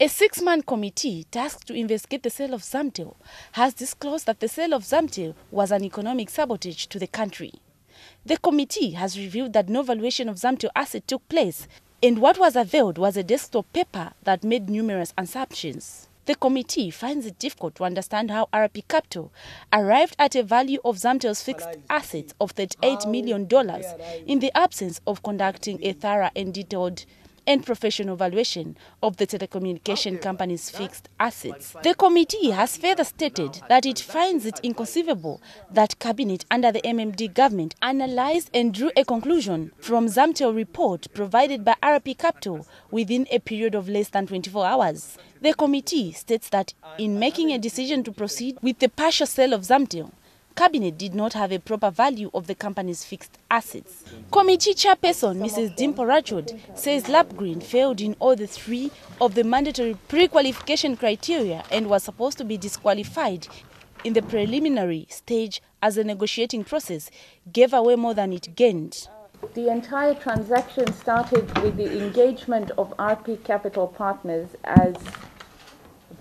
A 6-man committee tasked to investigate the sale of Zamtel has disclosed that the sale of Zamtel was an economic sabotage to the country. The committee has revealed that no valuation of Zamtel asset took place, and what was unveiled was a desktop paper that made numerous assumptions. The committee finds it difficult to understand how RP Capital arrived at a value of Zamtel's fixed assets of $38 million in the absence of conducting a thorough and detailed and professional valuation of the telecommunication company's fixed assets. The committee has further stated that it finds it inconceivable that Cabinet under the MMD government analyzed and drew a conclusion from Zamtel report provided by RP Capital within a period of less than 24 hours. The committee states that in making a decision to proceed with the partial sale of Zamtel, Cabinet did not have a proper value of the company's fixed assets. Committee chairperson Mrs. Zamtel Report says LapGreen failed in all three of the mandatory pre-qualification criteria and was supposed to be disqualified in the preliminary stage as the negotiating process gave away more than it gained. The entire transaction started with the engagement of RP Capital Partners as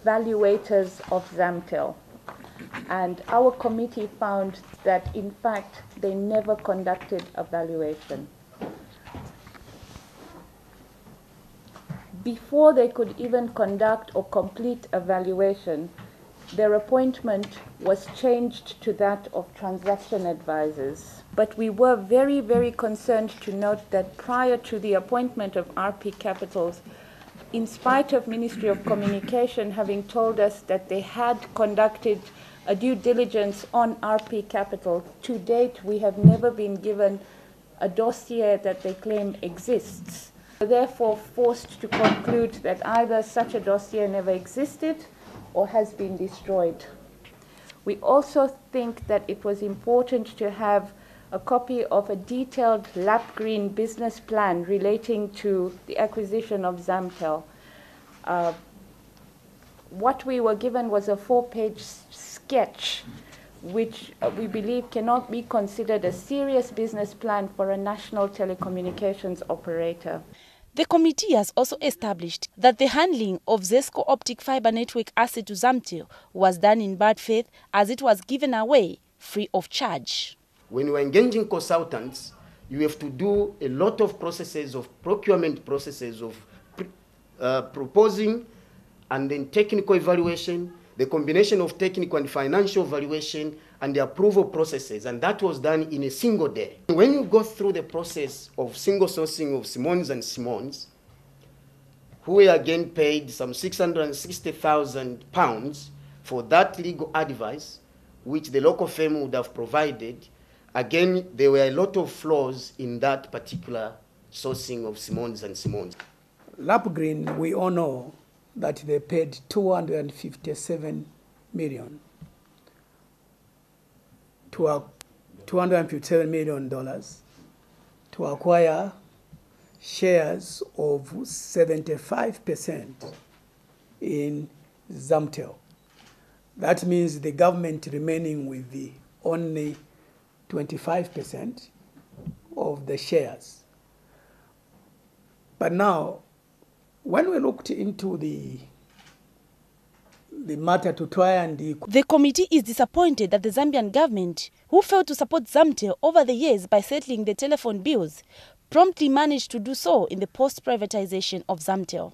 valuators of Zamtel. And our committee found that, in fact, they never conducted a valuation. Before they could even conduct or complete a valuation, their appointment was changed to that of transaction advisors. But we were very, very concerned to note that prior to the appointment of RP Capitals, in spite of Ministry of Communication having told us that they had conducted a due diligence on RP Capital, to date we have never been given a dossier that they claim exists. We're therefore forced to conclude that either such a dossier never existed or has been destroyed. We also think that it was important to have a copy of a detailed LapGreen business plan relating to the acquisition of Zamtel. What we were given was a 4-page sketch, which we believe cannot be considered a serious business plan for a national telecommunications operator. The committee has also established that the handling of Zesco optic fiber network asset to Zamtel was done in bad faith, as it was given away free of charge. When you are engaging consultants, you have to do a lot of processes of procurement processes of proposing and then technical evaluation, the combination of technical and financial evaluation, and the approval processes, and that was done in a single day. When you go through the process of single sourcing of Simons and Simons, who were again paid some £660,000 for that legal advice, which the local firm would have provided, again, there were a lot of flaws in that particular sourcing of Simons and Simons. LapGreen, we all know that they paid $257 million to acquire shares of 75% in Zamtel. That means the government remaining with the only 25% of the shares. But now, when we looked into the matter to try and... The committee is disappointed that the Zambian government, who failed to support Zamtel over the years by settling the telephone bills, promptly managed to do so in the post-privatization of Zamtel.